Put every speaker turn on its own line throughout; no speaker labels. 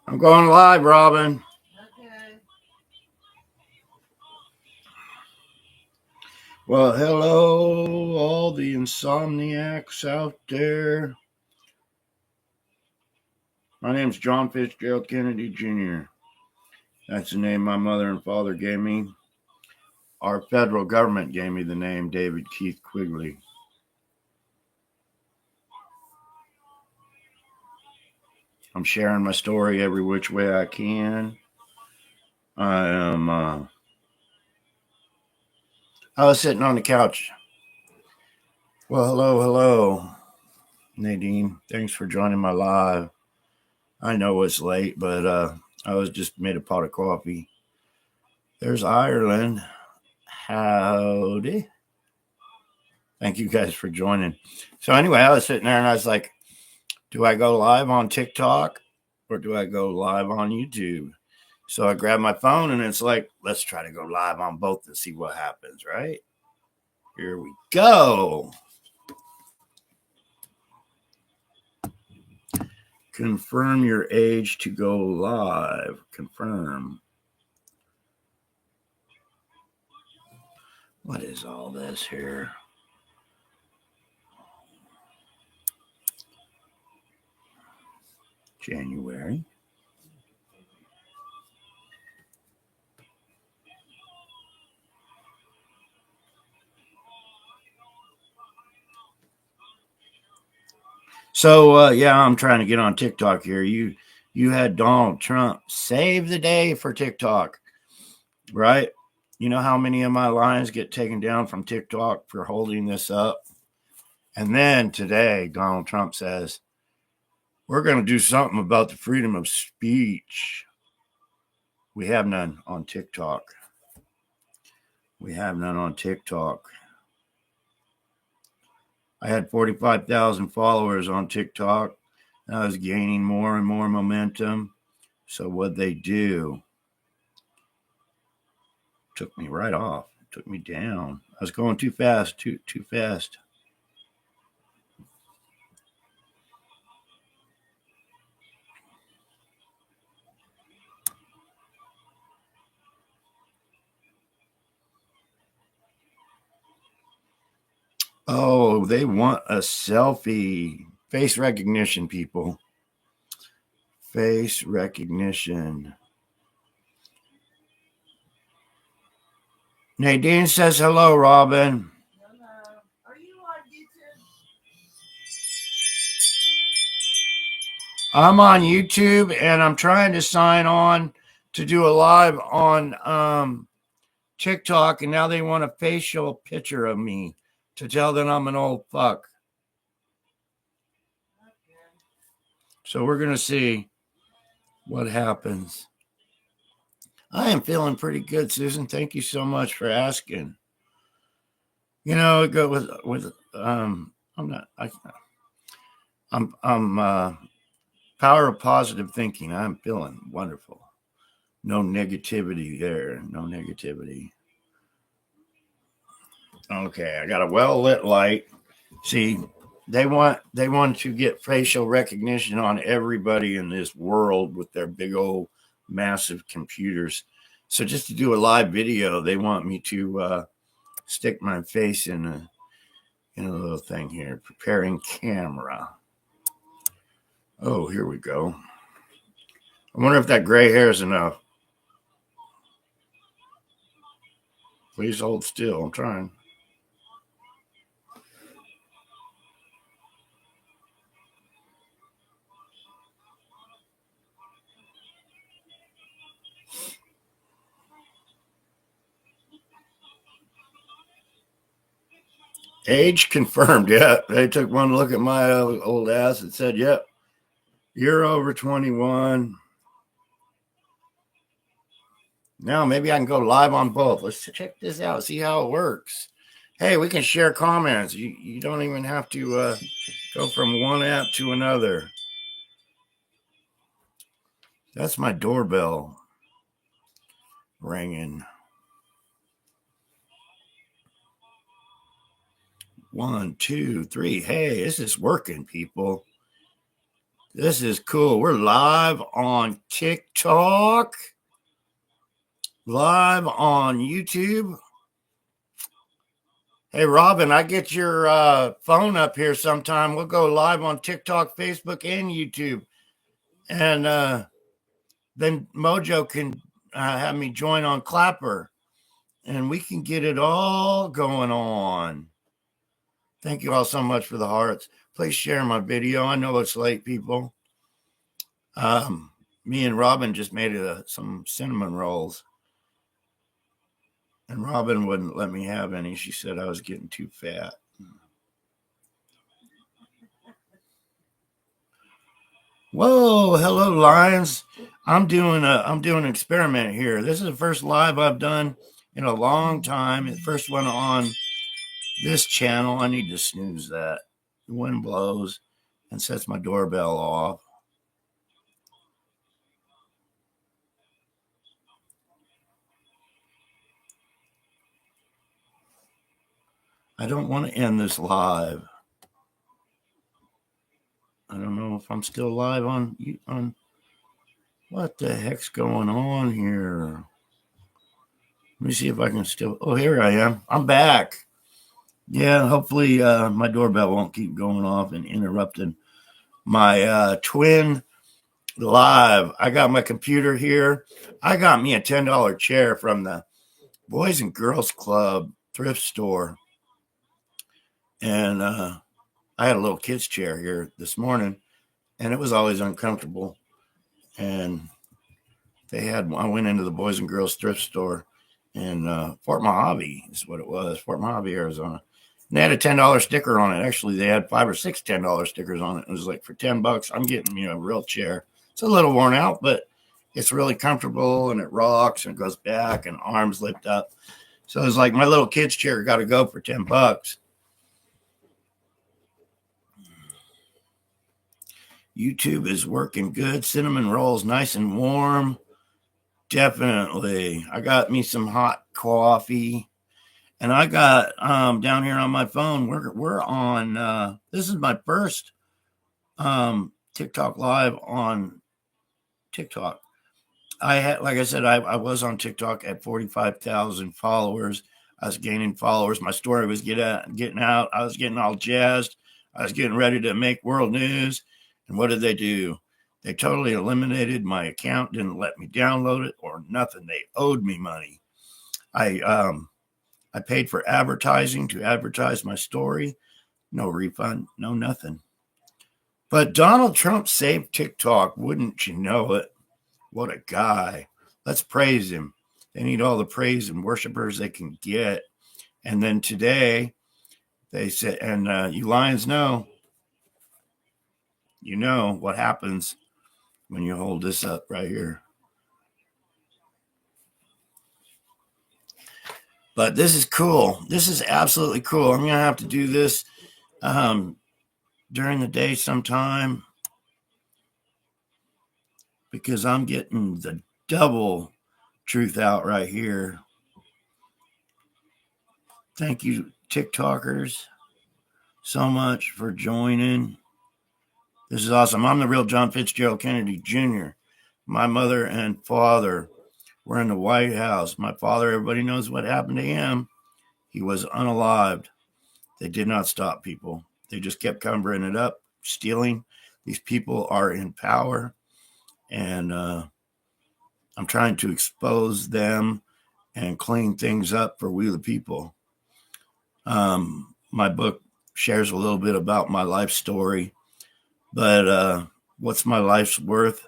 I'm going live, Robin.
Okay.
Well, hello, all the insomniacs out there. My name's John Fitzgerald Kennedy Jr. That's the name my mother and father gave me. Our federal government gave me the name David Keith Quigley. I'm sharing my story every which way I can. I was sitting on the couch. Well, hello, Nadine. Thanks for joining my live. I know it's late, but I was just made a pot of coffee. There's Ireland. Howdy. Thank you guys for joining. So anyway, I was sitting there and I was like, do I go live on TikTok or do I go live on YouTube? So I grabbed my phone and it's like, let's try to go live on both and see what happens, right? Here we go. Confirm your age to go live. Confirm. What is all this here? January. So yeah, I'm trying to get on TikTok here. You had Donald Trump save the day for TikTok, right? You know how many of my lines get taken down from TikTok for holding this up? And then today, Donald Trump says, we're going to do something about the freedom of speech. We have none on TikTok. We have none on TikTok. I had 45,000 followers on TikTok. And I was gaining more and more momentum. So what they do took me right off. Took me down. I was going too fast, too fast. Oh, they want a selfie. Face recognition, people. Face recognition. Nadine says hello, Robin.
Hello. Are you on YouTube?
I'm on YouTube and I'm trying to sign on to do a live on TikTok, and now they want a facial picture of me to tell that I'm an old fuck.
Okay.
So we're going to see what happens. I am feeling pretty good, Susan. Thank you so much for asking. You know, go with I'm not I'm power of positive thinking. I'm feeling wonderful. No negativity there. No negativity. Okay, I got a well lit light. See, they want to get facial recognition on everybody in this world with their big old massive computers. So just to do a live video, they want me to stick my face in a little thing here. Preparing camera. Oh, here we go. I wonder if that gray hair is enough. Please hold still. I'm trying. Age confirmed. Yeah, they took one look at my old ass and said, "Yep, you're over 21." Now maybe I can go live on both. Let's check this out. See how it works. Hey, we can share comments. You don't even have to go from one app to another. That's my doorbell ringing. 1, 2, 3. Hey, this is working, people. This is cool. We're live on TikTok, live on YouTube. Hey, Robin, I get your phone up here sometime. We'll go live on TikTok, Facebook, and YouTube. And then Mojo can have me join on Clapper. And we can get it all going on. Thank you all so much for the hearts. Please share my video. I know it's late, people. Me and Robin just made some cinnamon rolls. And Robin wouldn't let me have any. She said I was getting too fat. Whoa, hello, Lions. I'm doing an experiment here. This is the first live I've done in a long time. The first one on this channel. I need to snooze that. The wind blows and sets my doorbell off. I don't want to end this live. I don't know if I'm still live on what the heck's going on here. Let me see if I can still. Oh, here I am. I'm back. Yeah, hopefully my doorbell won't keep going off and interrupting my twin live. I got my computer here. I got me a $10 chair from the Boys and Girls Club thrift store. And I had a little kid's chair here this morning, and it was always uncomfortable. And I went into the Boys and Girls thrift store in Fort Mojave is what it was, Fort Mojave, Arizona. And they had a $10 sticker on it. Actually, they had 5 or 6 $10 stickers on it. It was like, for $10, I'm getting a real chair. It's a little worn out, but it's really comfortable, and it rocks and it goes back and arms lift up. So it's like my little kid's chair got to go for $10. YouTube is working good. Cinnamon rolls nice and warm. Definitely. I got me some hot coffee. And I got down here on my phone, we're on this is my first TikTok live on TikTok. Like I said, I was on TikTok at 45,000 followers. I was gaining followers. My story was getting out. I was getting all jazzed. I was getting ready to make world news. And what did they do? They totally eliminated my account, didn't let me download it or nothing. They owed me money. I paid for advertising to advertise my story. No refund, no nothing. But Donald Trump saved TikTok, wouldn't you know it? What a guy. Let's praise him. They need all the praise and worshipers they can get. And then today, they said, and you Lions know, you know what happens when you hold this up right here. But this is cool. This is absolutely cool. I'm going to have to do this during the day sometime because I'm getting the double truth out right here. Thank you, TikTokers, so much for joining. This is awesome. I'm the real John Fitzgerald Kennedy Jr. My mother and father were in the White House. My father, everybody knows what happened to him. He was unalived. They did not stop people. They just kept covering it up, stealing. These people are in power, and I'm trying to expose them and clean things up for we the people. My book shares a little bit about my life story, but what's my life's worth?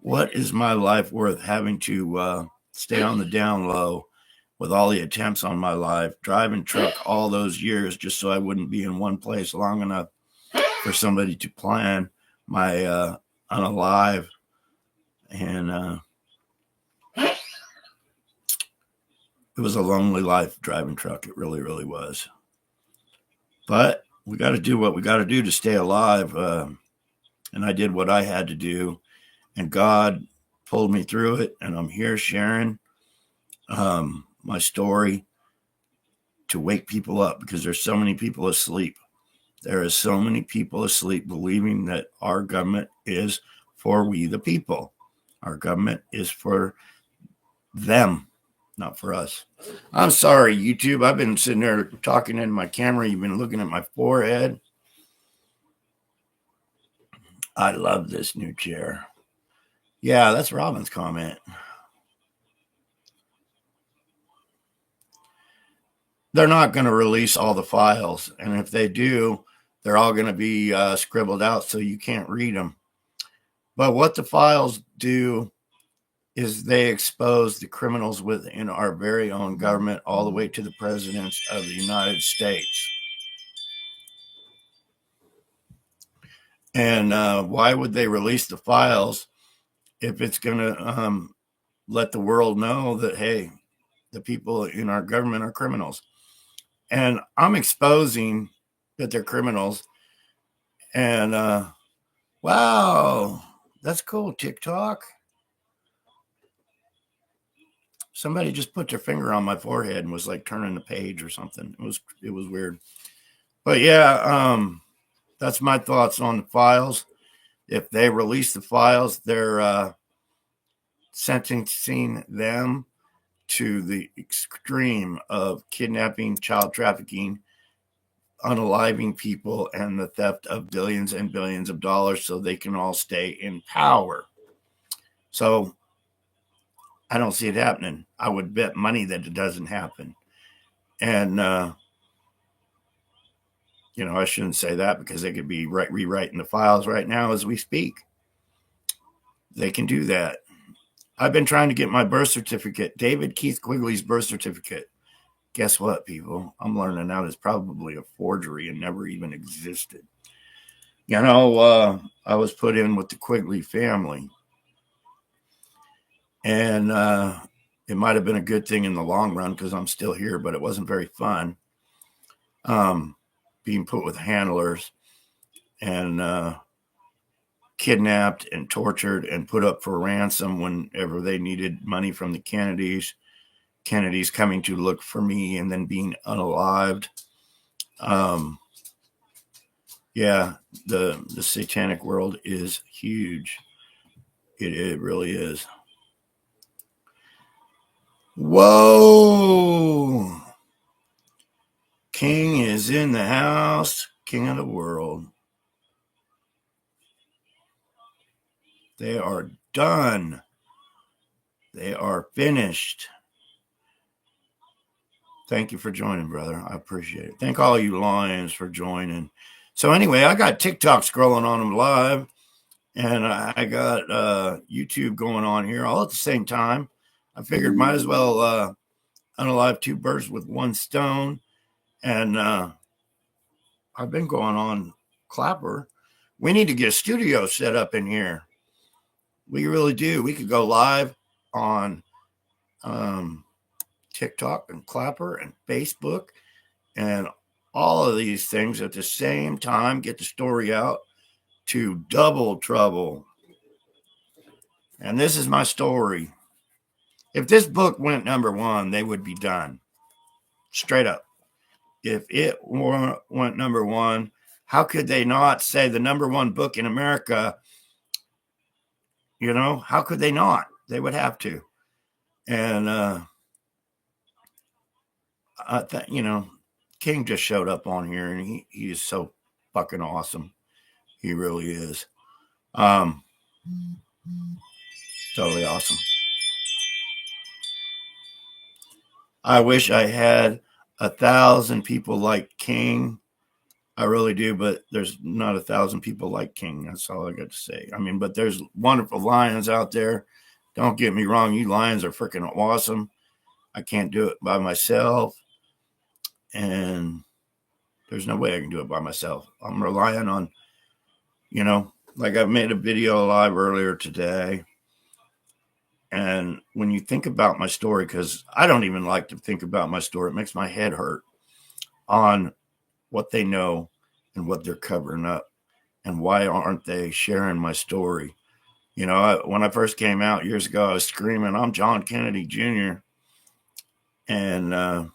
What is my life worth having to stay on the down low with all the attempts on my life, driving truck all those years just so I wouldn't be in one place long enough for somebody to plan my unalive. And it was a lonely life driving truck. It really, really was. But we got to do what we got to do to stay alive. And I did what I had to do. And God pulled me through it. And I'm here sharing my story to wake people up because there's so many people asleep. There are so many people asleep believing that our government is for we the people. Our government is for them, not for us. I'm sorry, YouTube. I've been sitting there talking in my camera. You've been looking at my forehead. I love this new chair. Yeah, that's Robin's comment. They're not going to release all the files. And if they do, they're all going to be scribbled out so you can't read them. But what the files do is they expose the criminals within our very own government all the way to the presidents of the United States. And why would they release the files if it's going to let the world know that, hey, the people in our government are criminals? And I'm exposing that they're criminals. And wow, that's cool, TikTok. Somebody just put their finger on my forehead and was like turning the page or something. It was weird. But yeah, that's my thoughts on the files. If they release the files, they're sentencing them to the extreme of kidnapping, child trafficking, unaliving people, and the theft of billions and billions of dollars so they can all stay in power. So I don't see it happening. I would bet money that it doesn't happen. And, I shouldn't say that because they could be rewriting the files right now as we speak. They can do that. I've been trying to get my birth certificate, David Keith Quigley's birth certificate. Guess what, people? I'm learning now it's probably a forgery and never even existed. I was put in with the Quigley family. And it might have been a good thing in the long run because I'm still here, but it wasn't very fun being put with handlers and kidnapped and tortured and put up for ransom whenever they needed money from the Kennedys. Kennedys coming to look for me and then being unalived. Yeah, the satanic world is huge. It really is. Whoa! King is in the house, king of the world. They are done. They are finished. Thank you for joining, brother. I appreciate it. Thank all you lions for joining. So anyway, I got TikTok scrolling on them live, and I got YouTube going on here all at the same time. I figured might as well unalive two birds with one stone. And I've been going on Clapper. We need to get a studio set up in here. We really do. We could go live on TikTok and Clapper and Facebook and all of these things at the same time. Get the story out to Double Trouble. And this is my story. If this book went number one, they would be done. Straight up. If it went number one, how could they not say the number one book in America? How could they not? They would have to. And I think, King just showed up on here and he is so fucking awesome. He really is. Totally awesome. I wish I had 1,000 people like King. I really do, but there's not 1,000 people like King. That's all I got to say. But there's wonderful lions out there. Don't get me wrong. You lions are freaking awesome. I can't do it by myself. And there's no way I can do it by myself. I'm relying on, like I made a video live earlier today. And when you think about my story, because I don't even like to think about my story, it makes my head hurt on what they know and what they're covering up and why aren't they sharing my story. When I first came out years ago, I was screaming, I'm John Kennedy Jr. And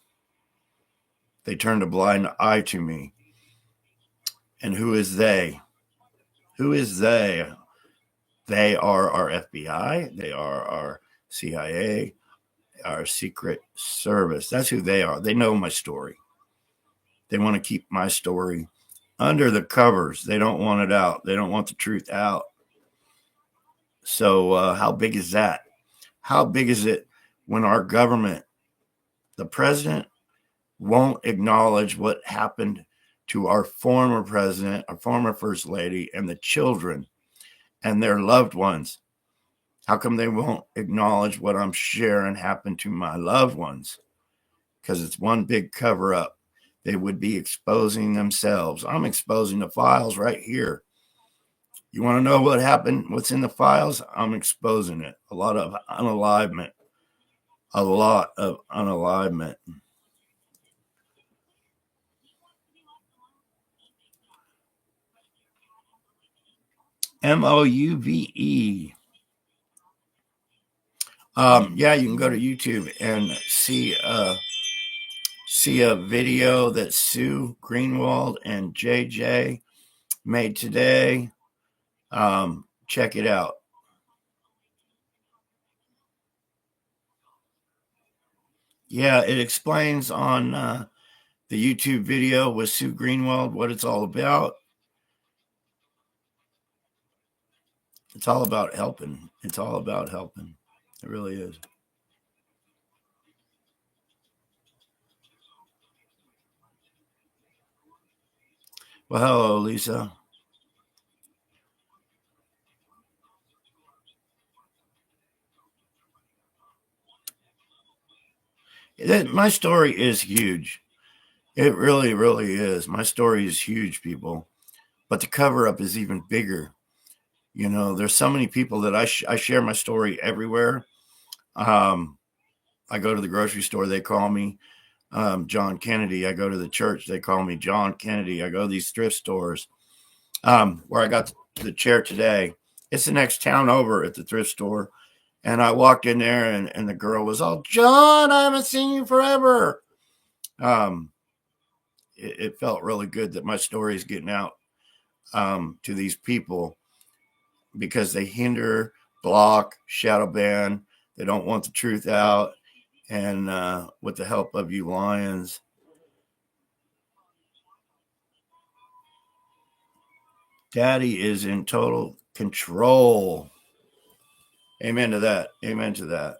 they turned a blind eye to me. And who is they? Who is they? They are our FBI. They are our CIA, our Secret Service. That's who they are. They know my story. They want to keep my story under the covers. They don't want it out. They don't want the truth out. So how big is that? How big is it when our government, the president, won't acknowledge what happened to our former president, our former first lady, and the children and their loved ones? How come they won't acknowledge what I'm sharing happened to my loved ones? Because it's one big cover up. They would be exposing themselves. I'm exposing the files right here. You want to know what happened? What's in the files? I'm exposing it. A lot of unalivement. A lot of unalivement. MOUVE. Yeah, you can go to YouTube and see a video that Sue Greenwald and JJ made today. Check it out. Yeah, it explains on the YouTube video with Sue Greenwald what it's all about. It's all about helping. It's all about helping. It really is. Well, hello, Lisa. My story is huge. It really, really is. My story is huge, people. But the cover up is even bigger. You know, there's so many people that I share my story everywhere. I go to the grocery store, they call me John Kennedy. I go to the church, they call me John Kennedy. I go to these thrift stores. Where I got the chair today, it's the next town over at the thrift store. And I walked in there and the girl was all, John, I haven't seen you forever. It felt really good that my story is getting out to these people because they hinder, block, shadow ban. They don't want the truth out. And with the help of you lions, Daddy is in total control. Amen to that. Amen to that.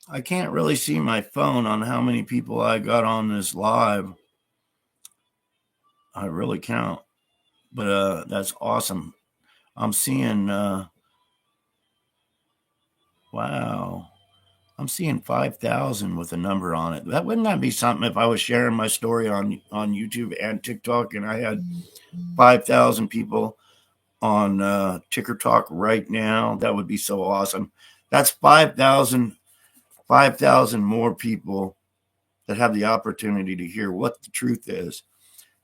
I can't really see my phone on how many people I got on this live. I really can't. But that's awesome. I'm seeing, wow. I'm seeing 5,000 with a number on it. Wouldn't that be something if I was sharing my story on YouTube and TikTok and I had 5,000 people on Ticker Talk right now? That would be so awesome. That's 5,000 more people that have the opportunity to hear what the truth is.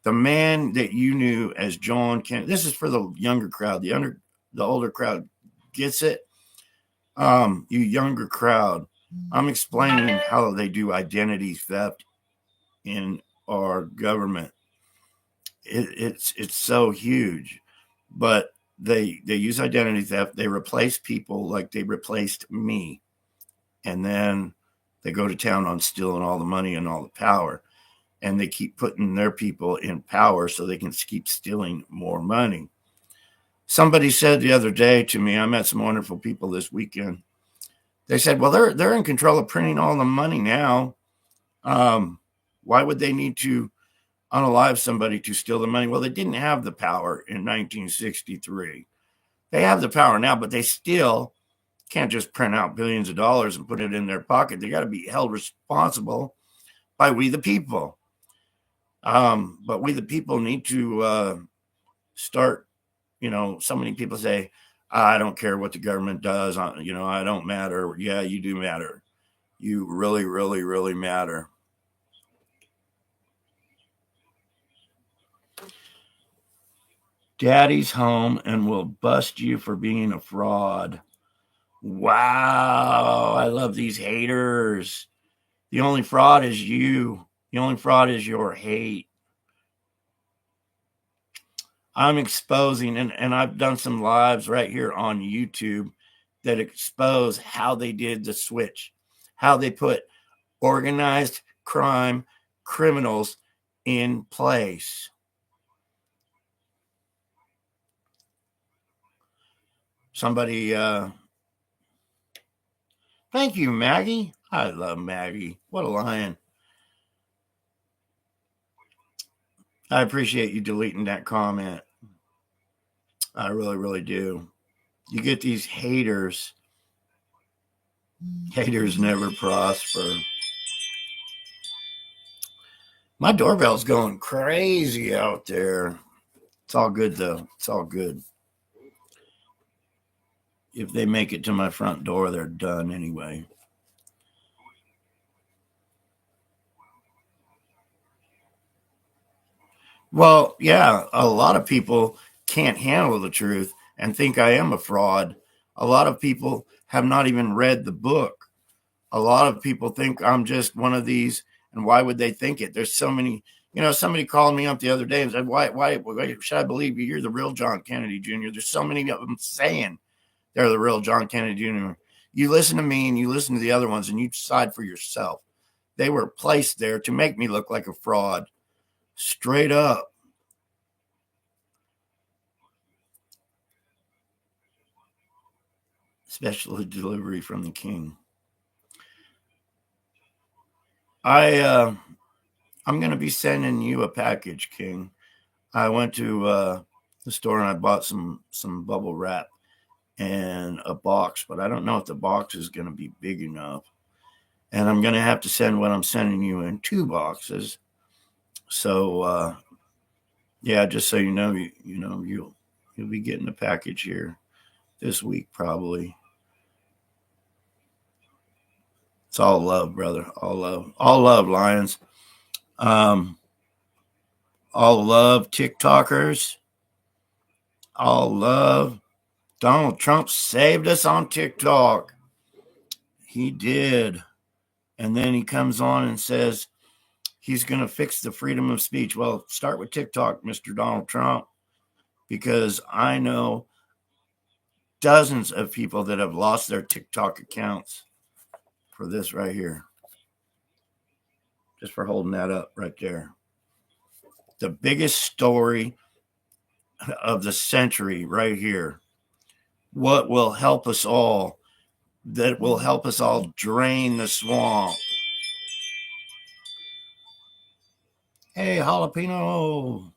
The man that you knew as John Kennedy. This is for the younger crowd. The older crowd gets it. You younger crowd, I'm explaining how they do identity theft in our government. It's so huge, but they use identity theft. They replace people like they replaced me, and then they go to town on stealing all the money and all the power, and they keep putting their people in power so they can keep stealing more money. Somebody said the other day to me, I met some wonderful people this weekend. They said, well, they're in control of printing all the money now. Why would they need to unalive somebody to steal the money? Well, they didn't have the power in 1963. They have the power now, but they still can't just print out billions of dollars and put it in their pocket. They got to be held responsible by we the people. But we the people need to start, so many people say, I don't care what the government does. I don't matter. Yeah, you do matter. You really, really, really matter. Daddy's home and will bust you for being a fraud. Wow. I love these haters. The only fraud is you. The only fraud is your hate. I'm exposing, and I've done some lives right here on YouTube that expose how they did the switch, how they put organized crime criminals in place. Somebody, thank you, Maggie. I love Maggie. What a lion. I appreciate you deleting that comment. I really, really do. You get these haters. Haters never prosper. My doorbell's going crazy out there. It's all good, though. It's all good. If they make it to my front door, they're done anyway. Well, yeah, a lot of people can't handle the truth and think I am a fraud. A lot of people have not even read the book. A lot of people think I'm just one of these, and why would they think it? There's so many. Somebody called me up the other day and said, why should I believe you? You're the real John Kennedy Jr. There's so many of them saying they're the real John Kennedy Jr. You listen to me and you listen to the other ones and you decide for yourself. They were placed there to make me look like a fraud. Straight up. Special delivery from the king. I'm going to be sending you a package, King. I went to the store and I bought some bubble wrap and a box, but I don't know if the box is going to be big enough. And I'm going to have to send what I'm sending you in 2 boxes. So yeah, just so you know, you'll be getting a package here this week probably. It's all love, brother. All love, Lions. All love, TikTokers. All love. Donald Trump saved us on TikTok. He did. And then he comes on and says he's going to fix the freedom of speech. Well, start with TikTok, Mr. Donald Trump, because I know dozens of people that have lost their TikTok accounts for this right here. Just for holding that up right there. The biggest story of the century right here. What will help us all? That will help us all drain the swamp. Hey, jalapeno.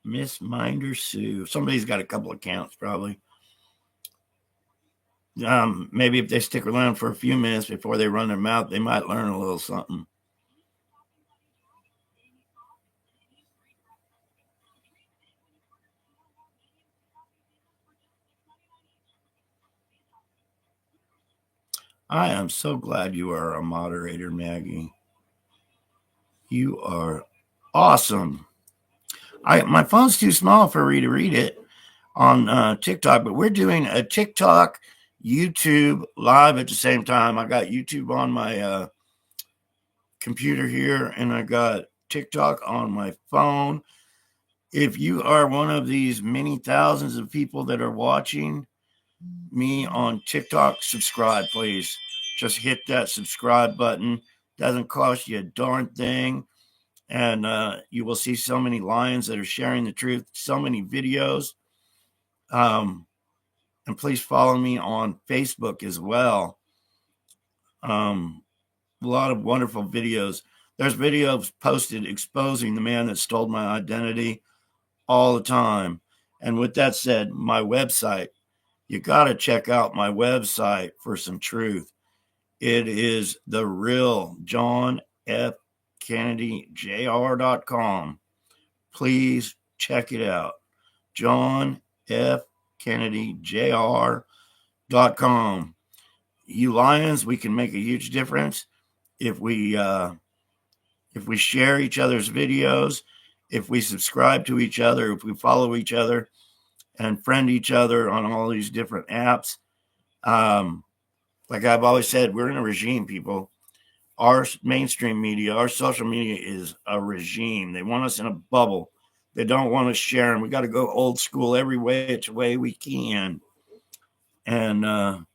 Miss Minder Sue. Somebody's got a couple accounts probably. Maybe if they stick around for a few minutes before they run their mouth, they might learn a little something. I am so glad you are a moderator, Maggie. You are awesome. My phone's too small for me to read it on TikTok, but we're doing a TikTok, YouTube live at the same time. I got YouTube on my computer here, and I got TikTok on my phone. If you are one of these many thousands of people that are watching me on TikTok, subscribe, please. Just hit that subscribe button. Doesn't cost you a darn thing. And you will see so many lions that are sharing the truth, so many videos. And please follow me on Facebook as well. A lot of wonderful videos. There's videos posted exposing the man that stole my identity all the time. And with that said, my website, you got to check out my website for some truth. It is the real John F. KennedyJR.com. Please check it out. John F. KennedyJR.com. You lions, we can make a huge difference if we share each other's videos, if we subscribe to each other, if we follow each other and friend each other on all these different apps. Like I've always said, we're in a regime, people. Our mainstream media, our social media is a regime. They want us in a bubble. They don't want us sharing. We got to go old school every way we can. And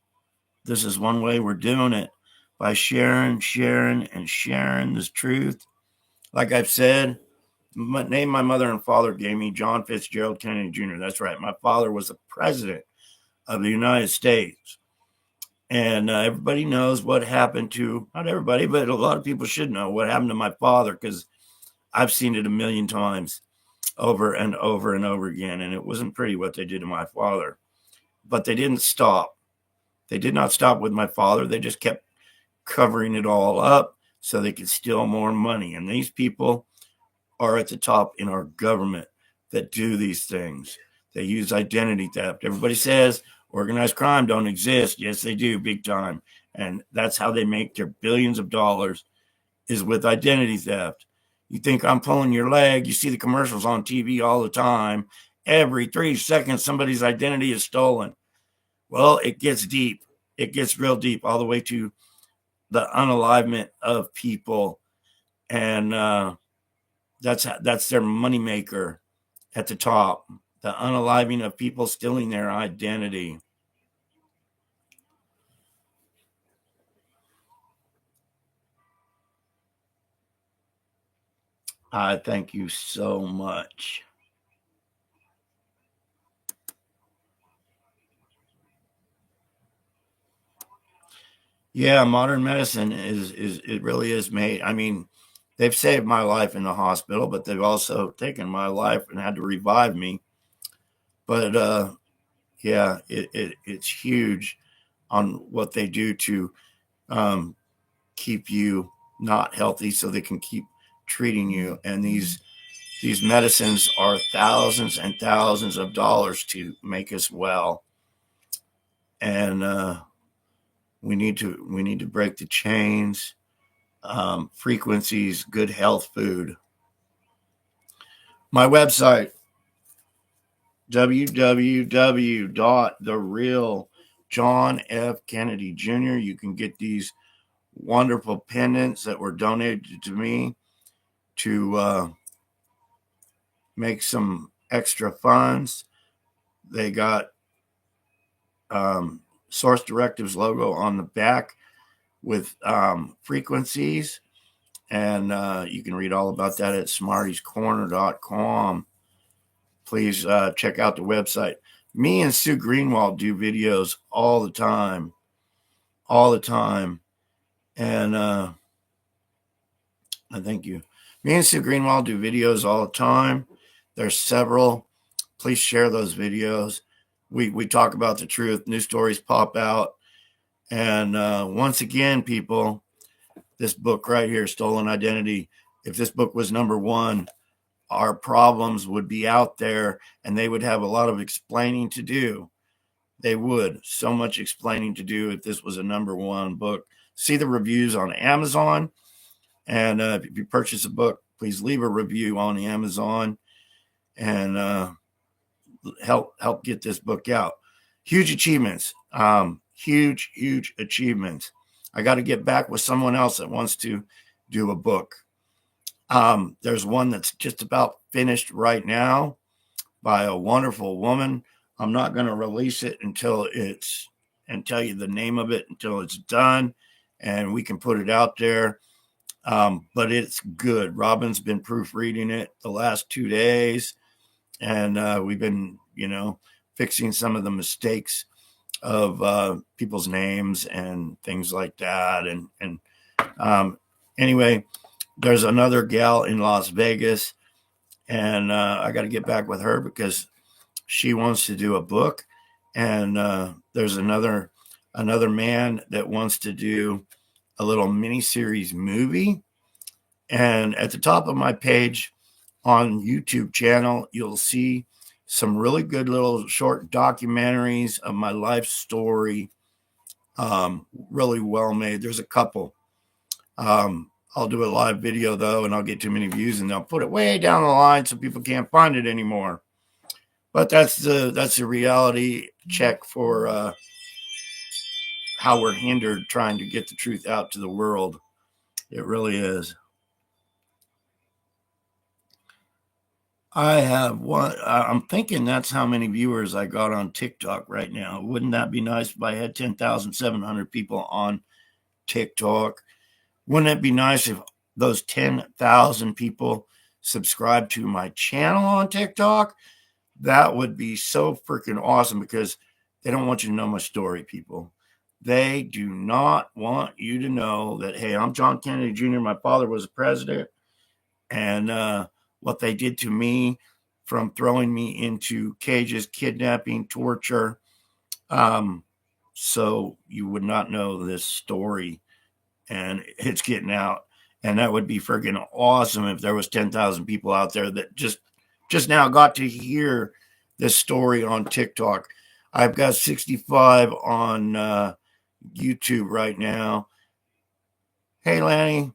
this is one way we're doing it, by sharing this truth. Like I've said, name my mother and father gave me, John Fitzgerald Kennedy Jr. That's right. My father was the president of the United States. And everybody knows what happened to, not everybody, but a lot of people should know what happened to my father, because I've seen it a million times over and over and over again. And it wasn't pretty what they did to my father. But they didn't stop. They did not stop with my father. They just kept covering it all up so they could steal more money. And these people are at the top in our government that do these things. They use identity theft. Everybody says organized crime don't exist. Yes, they do, big time. And that's how they make their billions of dollars, is with identity theft. You think I'm pulling your leg. You see the commercials on TV all the time. Every 3 seconds, somebody's identity is stolen. Well, it gets deep. It gets real deep, all the way to the unalivement of people. And that's their moneymaker at the top. The unaliving of people, stealing their identity. I thank you so much. Yeah, modern medicine is it really is made. I mean, they've saved my life in the hospital, but they've also taken my life and had to revive me. But yeah, it's huge on what they do to keep you not healthy, so they can keep treating you. And these medicines are thousands and thousands of dollars to make us well. And we need to break the chains. Frequencies, good health food. My website, www.therealjohnfkennedy.jr. You can get these wonderful pendants that were donated to me to make some extra funds. They got Source Directives logo on the back with frequencies. And you can read all about that at smartiescorner.com. Please check out the website. Me and Sue Greenwald do videos all the time. And I thank you. Me and Sue Greenwald do videos all the time. There's several. Please share those videos. We talk about the truth. New stories pop out. And once again, people, this book right here, Stolen Identity, if this book was number one, our problems would be out there, and they would have a lot of explaining to do. They would. So much explaining to do if this was a number one book. See the reviews on Amazon. And if you purchase a book, please leave a review on Amazon and help get this book out. Huge achievements. Huge achievements. I got to get back with someone else that wants to do a book. There's one that's just about finished right now by a wonderful woman. I'm not going to release it and tell you the name of it until it's done and we can put it out there. But it's good. Robin's been proofreading it the last 2 days, and we've been, fixing some of the mistakes of people's names and things like that. And anyway, there's another gal in Las Vegas, and I got to get back with her because she wants to do a book. And there's another man that wants to do a little mini-series movie. And at the top of my page on YouTube channel, you'll see some really good little short documentaries of my life story. Really well made. There's a couple. I'll do a live video though, and I'll get too many views, and they'll put it way down the line so people can't find it anymore. But that's the reality check for how we're hindered trying to get the truth out to the world. It really is. I have one. I'm thinking that's how many viewers I got on TikTok right now. Wouldn't that be nice if I had 10,700 people on TikTok? Wouldn't it be nice if those 10,000 people subscribe to my channel on TikTok? That would be so freaking awesome because they don't want you to know my story, people. They do not want you to know that, hey, I'm John Kennedy Jr. My father was a president, and what they did to me from throwing me into cages, kidnapping, torture. So you would not know this story, and it's getting out. And that would be freaking awesome if there was 10,000 people out there that just now got to hear this story on TikTok. I've got 65 on YouTube right now. Hey, Lanny,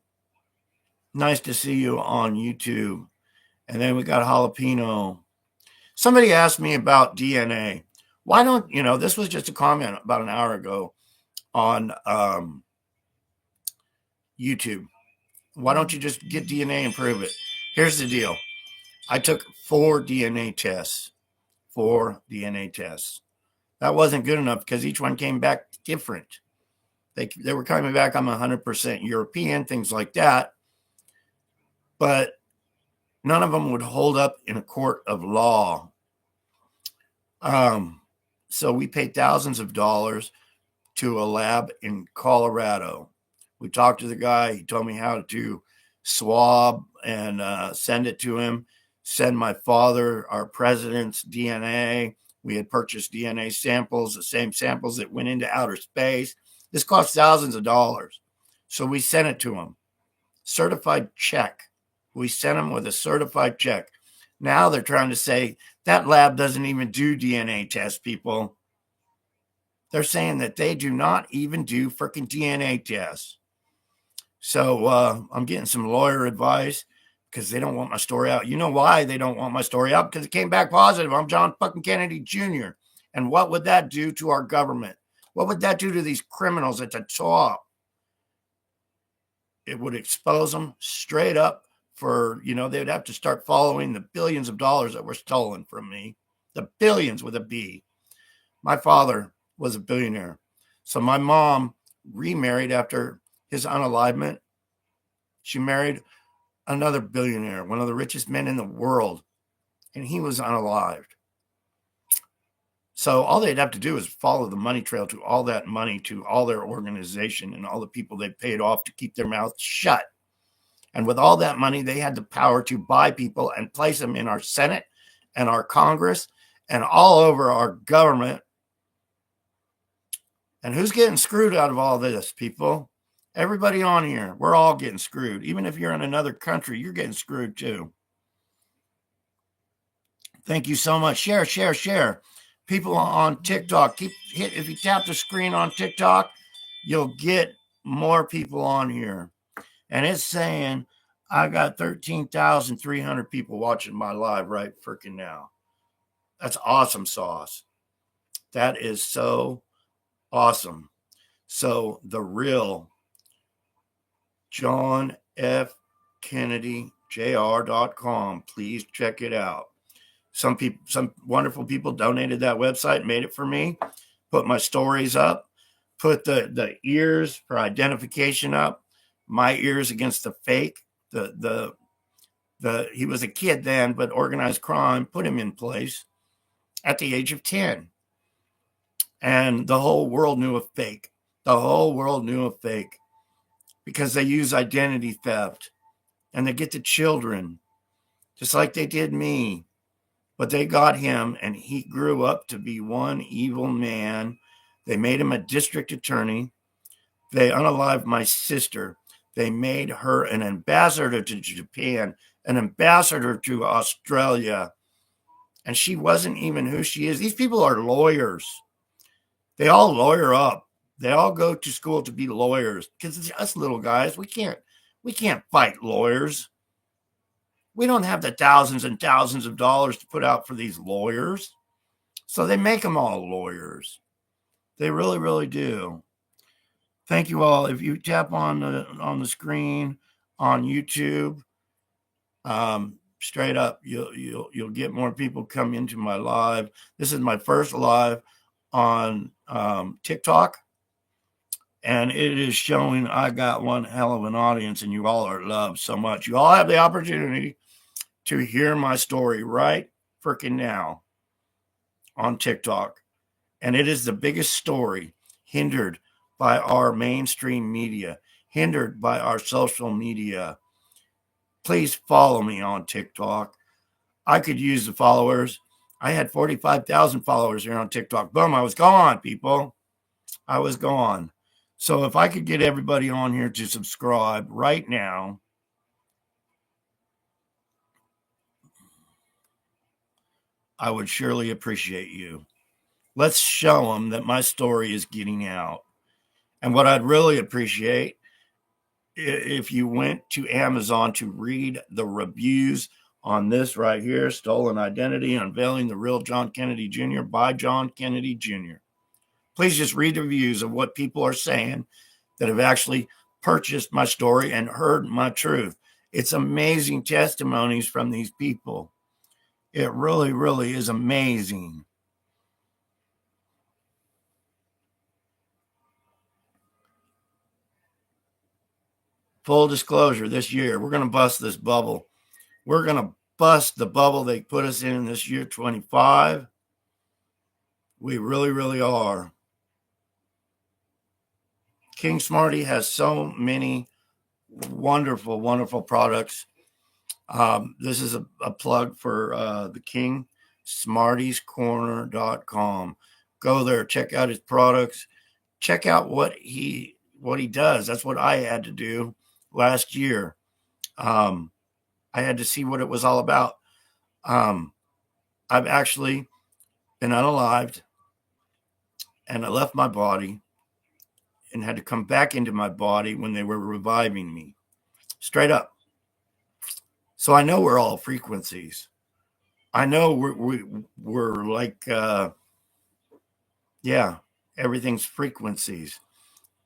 nice to see you on YouTube. And then we got Jalapeno. Somebody asked me about DNA. Why don't, this was just a comment about an hour ago on YouTube. Why don't you just get DNA and prove it? Here's the deal. I took 4 DNA tests. 4 DNA tests. That wasn't good enough because each one came back different. They were coming back, I'm 100% European, things like that. But none of them would hold up in a court of law. So we paid thousands of dollars to a lab in Colorado. We talked to the guy. He told me how to swab and send it to him, send my father, our president's DNA. We had purchased DNA samples, the same samples that went into outer space. This cost thousands of dollars. So we sent it to him. Certified check. We sent him with a certified check. Now they're trying to say that lab doesn't even do DNA tests, people. They're saying that they do not even do freaking DNA tests. So I'm getting some lawyer advice because they don't want my story out. You know why they don't want my story out? Because it came back positive. I'm John fucking Kennedy Jr. And what would that do to our government? What would that do to these criminals at the top? It would expose them straight up for, they'd have to start following the billions of dollars that were stolen from me. The billions with a B. My father was a billionaire. So my mom remarried after his unalivement. She married another billionaire, one of the richest men in the world, and he was unalived. So all they'd have to do is follow the money trail to all that money, to all their organization and all the people they paid off to keep their mouths shut. And with all that money, they had the power to buy people and place them in our Senate and our Congress and all over our government. And who's getting screwed out of all this, people? Everybody on here, we're all getting screwed. Even if you're in another country, you're getting screwed too. Thank you so much. Share, share, share. People on TikTok, if you tap the screen on TikTok, you'll get more people on here. And it's saying I got 13,300 people watching my live right freaking now. That's awesome sauce. That is so awesome. So the real John F. Kennedy JR.com. Please check it out. Some wonderful people donated that website, made it for me, put my stories up, put the ears for identification up, my ears against the fake. He was a kid then, but organized crime put him in place at the age of 10. And the whole world knew a fake. The whole world knew a fake because they use identity theft and they get the children just like they did me. But they got him, and he grew up to be one evil man. They made him a district attorney. They unalived my sister. They made her an ambassador to Japan, an ambassador to Australia. And she wasn't even who she is. These people are lawyers. They all lawyer up. They all go to school to be lawyers because it's us little guys. We can't fight lawyers. We don't have the thousands and thousands of dollars to put out for these lawyers. So they make them all lawyers. They really, really do. Thank you all. If you tap on the screen on YouTube, straight up, you'll get more people come into my live. This is my first live on TikTok, and it is showing I got one hell of an audience, and you all are loved so much. You all have the opportunity to hear my story right freaking now on TikTok, and it is the biggest story hindered by our mainstream media, hindered by our social media. Please follow me on TikTok. I could use the followers. I had 45,000 followers here on TikTok. Boom, I was gone, people. I was gone. So if I could get everybody on here to subscribe right now, I would surely appreciate you. Let's show them that my story is getting out. And what I'd really appreciate if you went to Amazon to read the reviews on this right here, Stolen Identity, Unveiling the Real John Kennedy Jr. by John Kennedy Jr. Please just read the reviews of what people are saying that have actually purchased my story and heard my truth. It's amazing testimonies from these people. It really, really is amazing. Full disclosure, this year, we're going to bust this bubble. We're going to bust the bubble they put us in this year, 25. We really, really are. King Smarty has so many wonderful, wonderful products. This is a plug for the King, smartiescorner.com. Go there, check out his products, check out what he does. That's what I had to do last year. I had to see what it was all about. I've actually been unalived, and I left my body and had to come back into my body when they were reviving me. Straight up. So I know we're all frequencies. I know we're like, everything's frequencies.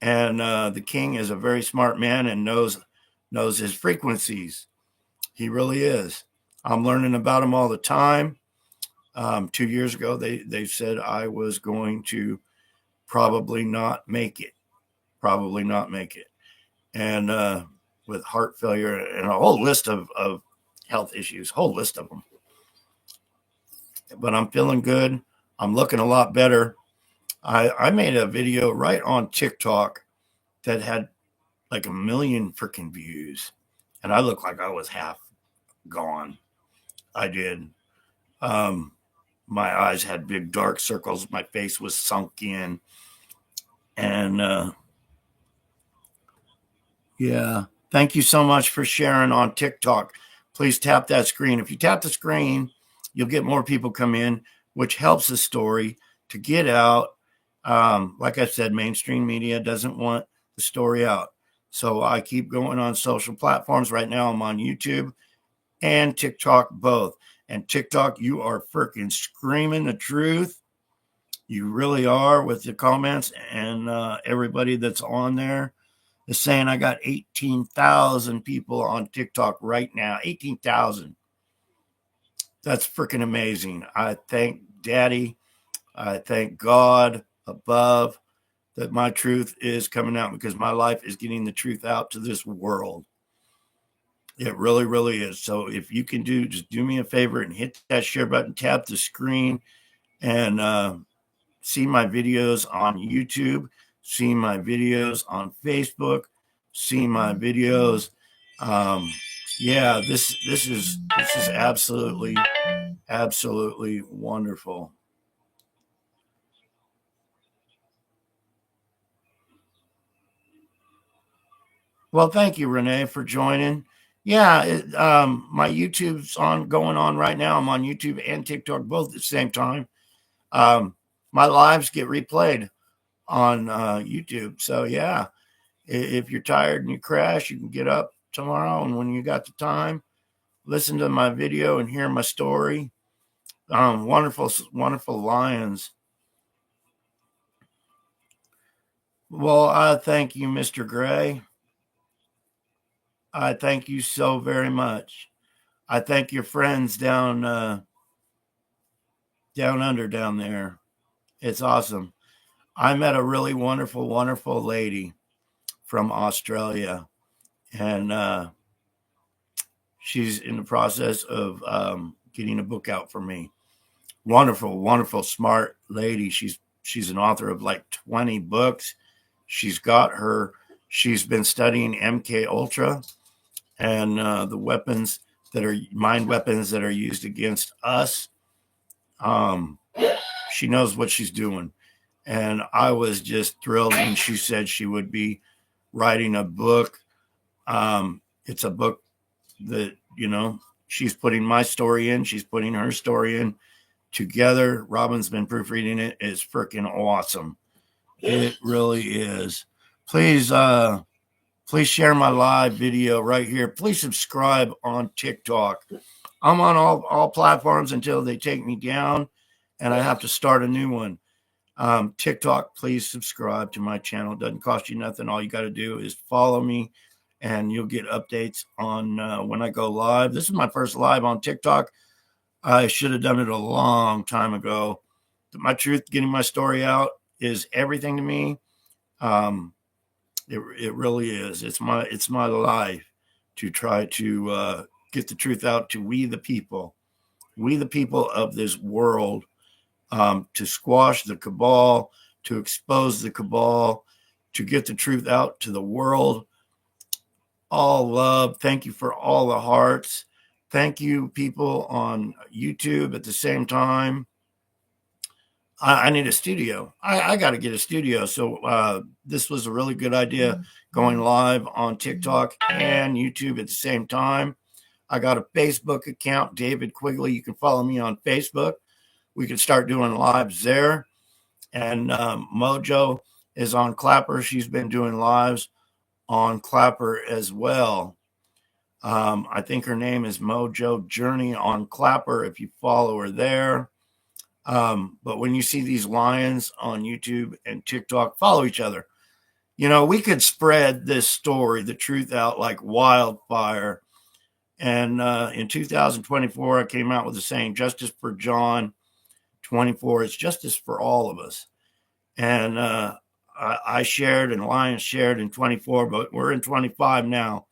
And the King is a very smart man and knows his frequencies. He really is. I'm learning about him all the time. 2 years ago, they said I was going to probably not make it. And with heart failure and a whole list of health issues, whole list of them. But I'm feeling good. I'm looking a lot better. I made a video right on TikTok that had like 1 million freaking views, and I looked like I was half gone. I did. My eyes had big dark circles. My face was sunk in. And thank you so much for sharing on TikTok. Please tap that screen. If you tap the screen, you'll get more people come in, which helps the story to get out. Like I said, mainstream media doesn't want the story out. So I keep going on social platforms. Right now I'm on YouTube and TikTok both. And TikTok, you are freaking screaming the truth. You really are with the comments, and everybody that's on there is saying I got 18,000 people on TikTok right now. 18,000. That's freaking amazing. I thank Daddy. I thank God above that my truth is coming out, because my life is getting the truth out to this world. It really, really is. So if you can just do me a favor and hit that share button, tap the screen, and see my videos on YouTube, see my videos on Facebook, see my videos. This is absolutely wonderful. Well, thank you, Renee, for joining. My YouTube's going on right now. I'm on YouTube and TikTok both at the same time. My lives get replayed on YouTube. So if you're tired and you crash, you can get up tomorrow, and when you got the time, listen to my video and hear my story. Wonderful lions. Well, I thank you, Mr. Gray. I thank you so very much. I thank your friends down under down there. It's awesome. I met a really wonderful, wonderful lady from Australia, and she's in the process of getting a book out for me. Wonderful, wonderful, smart lady. She's an author of like 20 books. She's got her. She's been studying MK Ultra and the weapons that are mind weapons that are used against us. Um, she knows what she's doing, and I was just thrilled when she said she would be writing a book. It's a book that she's putting my story in. She's putting her story in together. Robin's been proofreading it. It's freaking awesome. It really is. Please, please share my live video right here. Please subscribe on TikTok. I'm on all platforms until they take me down and I have to start a new one. TikTok, please subscribe to my channel. It doesn't cost you nothing. All you got to do is follow me and you'll get updates on when I go live. This is my first live on TikTok. I should have done it a long time ago. My truth, getting my story out is everything to me. It really is. It's my life to try to get the truth out to we the people of this world, to squash the cabal, to expose the cabal, to get the truth out to the world. All love. Thank you for all the hearts. Thank you, people on YouTube at the same time. I need a studio. I got to get a studio. So this was a really good idea, going live on TikTok and YouTube at the same time. I got a Facebook account, David Quigley. You can follow me on Facebook. We can start doing lives there. And Mojo is on Clapper. She's been doing lives on Clapper as well. I think her name is Mojo Journey on Clapper if you follow her there. But when you see these lions on YouTube and TikTok, follow each other. We could spread this story, the truth, out like wildfire. And in 2024, I came out with the saying, justice for John. 24 is justice for all of us. And I shared and Lions shared in 24, but we're in 25 now.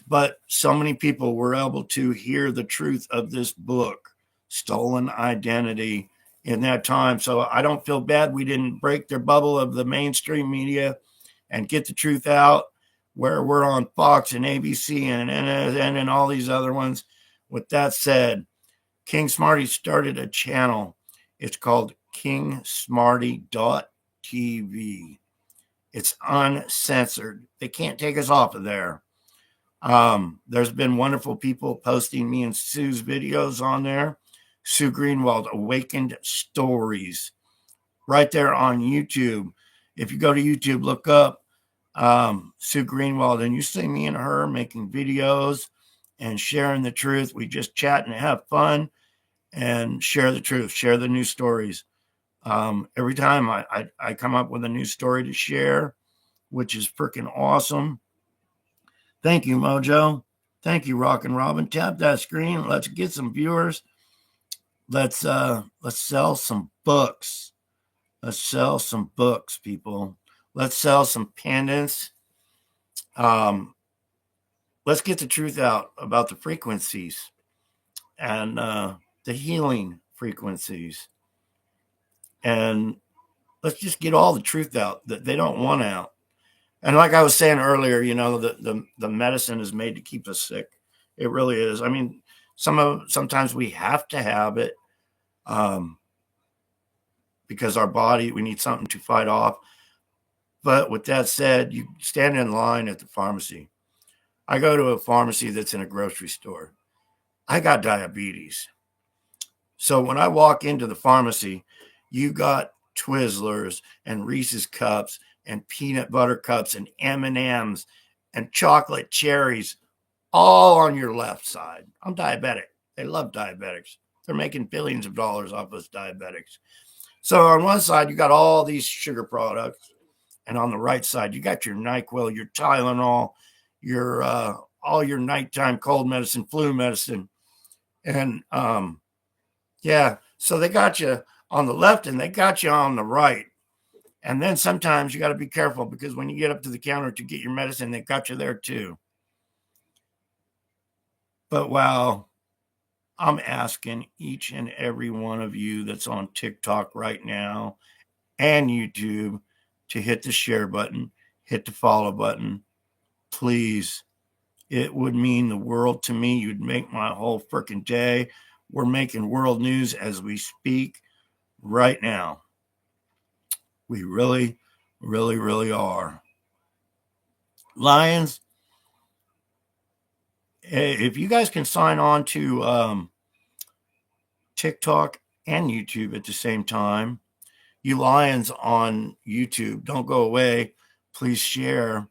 But so many people were able to hear the truth of this book, Stolen Identity, in that time. So I don't feel bad we didn't break their bubble of the mainstream media and get the truth out, where we're on Fox and ABC and all these other ones. With that said, King Smarty started a channel. It's called kingsmarty.tv. It's uncensored. They can't take us off of there. There's been wonderful people posting me and Sue's videos on there. Sue Greenwald, Awakened Stories, right there on YouTube. If you go to YouTube, look up Sue Greenwald, and you see me and her making videos and sharing the truth. We just chat and have fun and share the truth, share the new stories. Every time I come up with a new story to share, which is freaking awesome. Thank you, Mojo. Thank you, Rock and Robin. Tap that screen. Let's get some viewers. Let's sell some books. Let's sell some books, people. Let's sell some pendants. Let's get the truth out about the frequencies and the healing frequencies. And let's just get all the truth out that they don't want out. And like I was saying earlier, the medicine is made to keep us sick. It really is. I mean, sometimes we have to have it because our body, we need something to fight off. But with that said, you stand in line at the pharmacy. I go to a pharmacy that's in a grocery store. I got diabetes. So when I walk into the pharmacy, you got Twizzlers and Reese's Cups and peanut butter cups and M&Ms and chocolate cherries all on your left side. I'm diabetic. They love diabetics. They're making billions of dollars off us diabetics. So on one side, you got all these sugar products. And on the right side, you got your NyQuil, your Tylenol, your all your nighttime cold medicine, flu medicine. And yeah, so they got you on the left and they got you on the right. And then sometimes you got to be careful because when you get up to the counter to get your medicine, they got you there too. But wow, I'm asking each and every one of you that's on TikTok right now and YouTube to hit the share button, hit the follow button. Please, it would mean the world to me. You'd make my whole freaking day. We're making world news as we speak right now. We really, really, really are. Lions, if you guys can sign on to TikTok and YouTube at the same time, you Lions on YouTube, don't go away. Please share.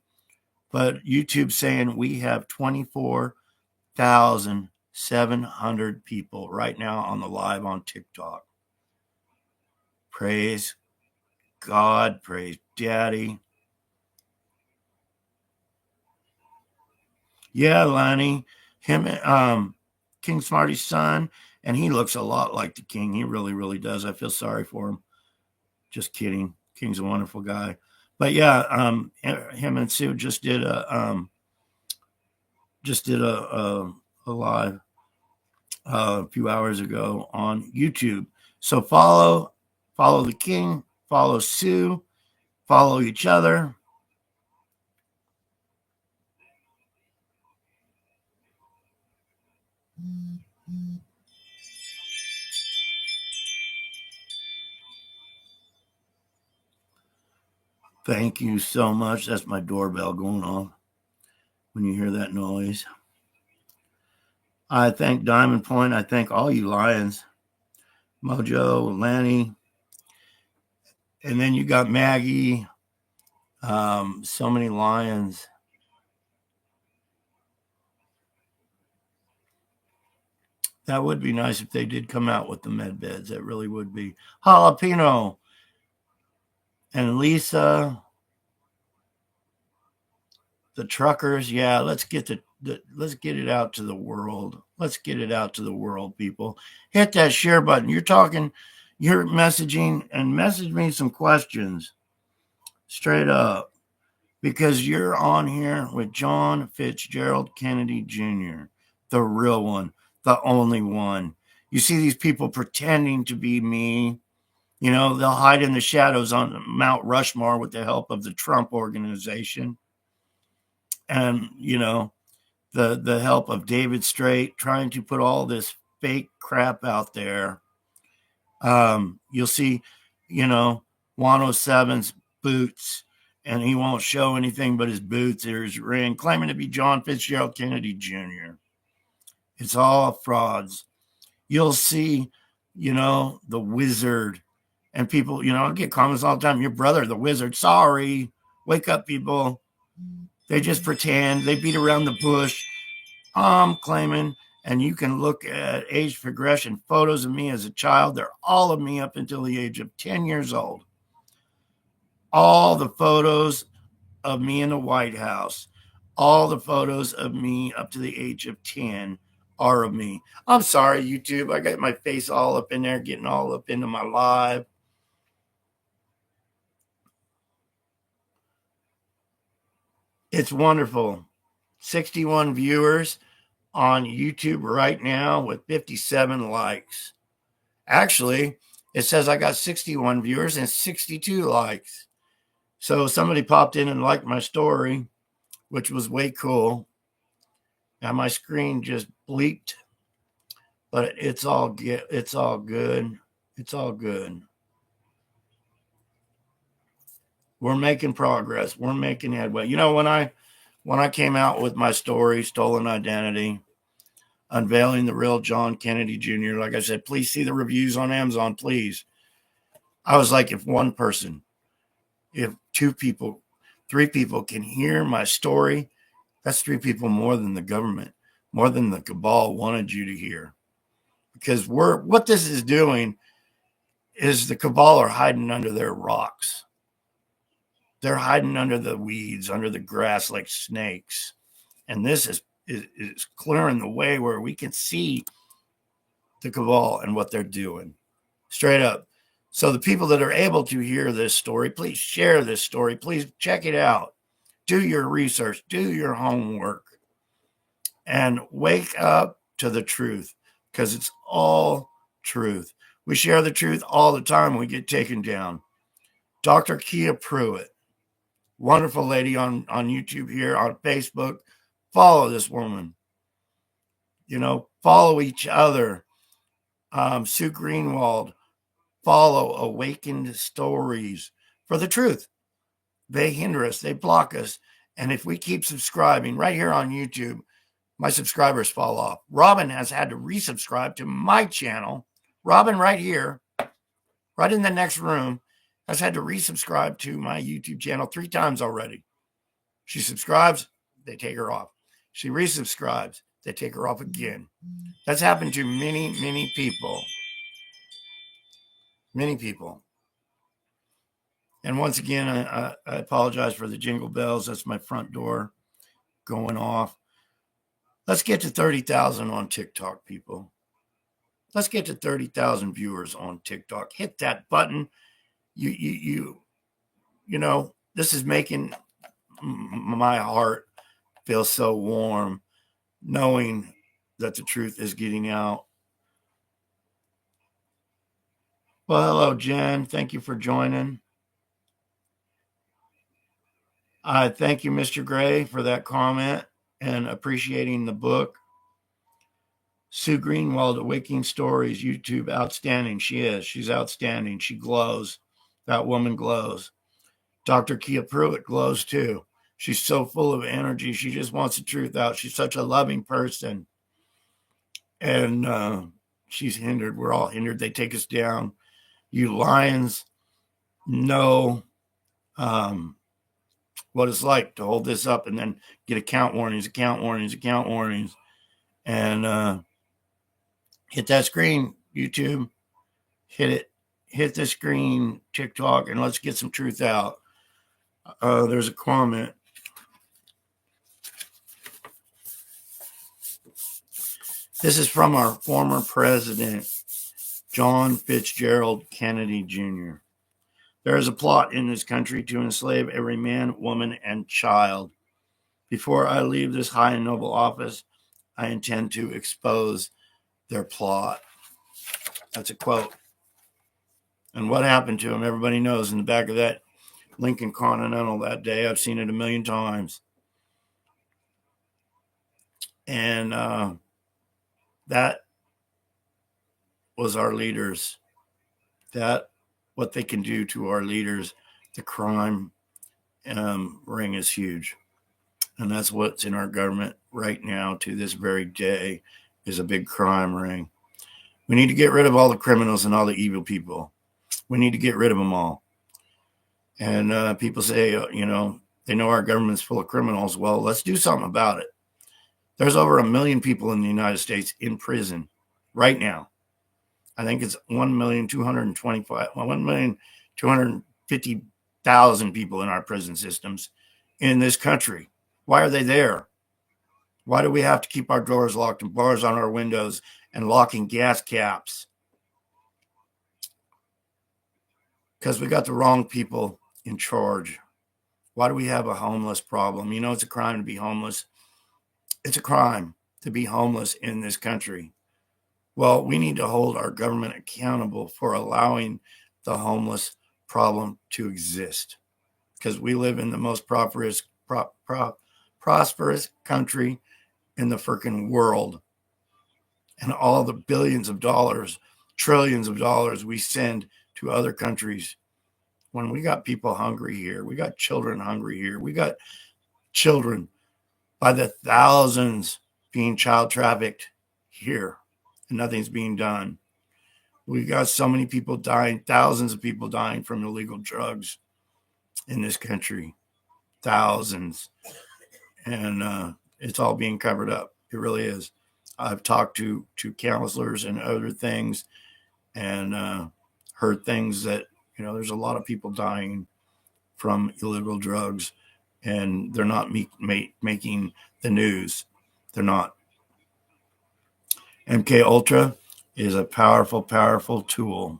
But YouTube's saying we have 24,700 people right now on the live on TikTok. Praise God, praise Daddy. Yeah, Lonnie, him, King Smarty's son, and he looks a lot like the king. He really, really does. I feel sorry for him. Just kidding. King's a wonderful guy. But yeah, him and Sue just did a live a few hours ago on YouTube. So follow the king, follow Sue, follow each other. Thank you so much. That's my doorbell going off when you hear that noise. I thank Diamond Point. I thank all you Lions, Mojo, Lanny, and then you got Maggie. So many Lions. That would be nice if they did come out with the med beds. That really would be. Jalapeno and Lisa, the truckers. Yeah, let's get let's get it out to the world. Let's get it out to the world, people. Hit that share button. You're messaging, and message me some questions straight up, because you're on here with John Fitzgerald Kennedy Jr., the real one, the only one. You see these people pretending to be me. You know, they'll hide in the shadows on Mount Rushmore with the help of the Trump organization. And, you know, the help of David Straight trying to put all this fake crap out there. You'll see, you know, 107's boots, and he won't show anything but his boots or his ring, claiming to be John Fitzgerald Kennedy Jr. It's all frauds. You'll see, you know, the wizard, and people, you know, I get comments all the time. Your brother, the wizard. Sorry. Wake up, people. They just pretend. They beat around the bush. I'm claiming, and you can look at age progression photos of me as a child. They're all of me up until the age of 10 years old. All the photos of me in the White House, all the photos of me up to the age of 10 are of me. I'm sorry, YouTube. I got my face all up in there, getting all up into my live. It's wonderful. 61 viewers on YouTube right now with 57 likes. Actually, it says I got 61 viewers and 62 likes. So somebody popped in and liked my story, which was way cool. Now my screen just bleeped, but it's all good. It's all good. It's all good. We're making progress. We're making headway. You know, when I came out with my story, Stolen Identity, unveiling the real John Kennedy Jr., like I said, please see the reviews on Amazon, please. I was like, if one person, if two people, three people can hear my story, that's three people more than the government, more than the cabal wanted you to hear. Because what this is doing is the cabal are hiding under their rocks. They're hiding under the weeds, under the grass like snakes. And this is clearing the way where we can see the cabal and what they're doing. Straight up. So the people that are able to hear this story, please share this story. Please check it out. Do your research. Do your homework. And wake up to the truth, because it's all truth. We share the truth all the time when we get taken down. Dr. Kia Pruitt, wonderful lady on YouTube here, on Facebook. Follow this woman. Follow each other. Sue Greenwald, follow Awakened Stories for the truth. They hinder us. They block us. And if we keep subscribing right here on YouTube, my subscribers fall off. Robin has had to resubscribe to my channel. Robin right here, right in the next room, has had to resubscribe to my YouTube channel 3 times already. She subscribes, they take her off. She resubscribes, they take her off again. That's happened to many, many people. Many people. And once again, I apologize for the jingle bells. That's my front door going off. Let's get to 30,000 on TikTok, people. Let's get to 30,000 viewers on TikTok. Hit that button. You know, this is making my heart feel so warm, knowing that the truth is getting out. Well, hello, Jen. Thank you for joining. Thank you, Mr. Gray, for that comment and appreciating the book. Sue Greenwald, Awakening Stories, YouTube, outstanding. She is. She's outstanding. She glows. That woman glows. Dr. Kia Pruitt glows too. She's so full of energy. She just wants the truth out. She's such a loving person. And she's hindered. We're all hindered. They take us down. You lions know what it's like to hold this up and then get account warnings. And hit that screen, YouTube. Hit it. Hit the screen, TikTok, and let's get some truth out. There's a comment. This is from our former president, John Fitzgerald Kennedy Jr. There is a plot in this country to enslave every man, woman, and child. Before I leave this high and noble office, I intend to expose their plot. That's a quote. And what happened to him, everybody knows in the back of that Lincoln Continental that day. I've seen it a million times. And that was our leaders. That what they can do to our leaders. The crime ring is huge. And that's what's in our government right now to this very day is a big crime ring. We need to get rid of all the criminals and all the evil people. We need to get rid of them all. And people say, they know our government's full of criminals. Well, let's do something about it. There's over 1 million people in the United States in prison right now. I think it's 1,250,000 people in our prison systems in this country. Why are they there? Why do we have to keep our doors locked and bars on our windows and locking gas caps? Because we got the wrong people in charge. Why do we have a homeless problem? It's a crime to be homeless. It's a crime to be homeless in this country. Well, we need to hold our government accountable for allowing the homeless problem to exist, because we live in the most prosperous country in the freaking world. And all the billions of dollars, trillions of dollars we send to other countries, when we got people hungry here, we got children hungry here, we got children by the thousands being child trafficked here, and nothing's being done. We got so many people dying, thousands of people dying from illegal drugs in this country, thousands. And it's all being covered up. It really is. I've talked to counselors and other things, and heard things that, there's a lot of people dying from illegal drugs, and they're not making the news. They're not. MK Ultra is a powerful, powerful tool.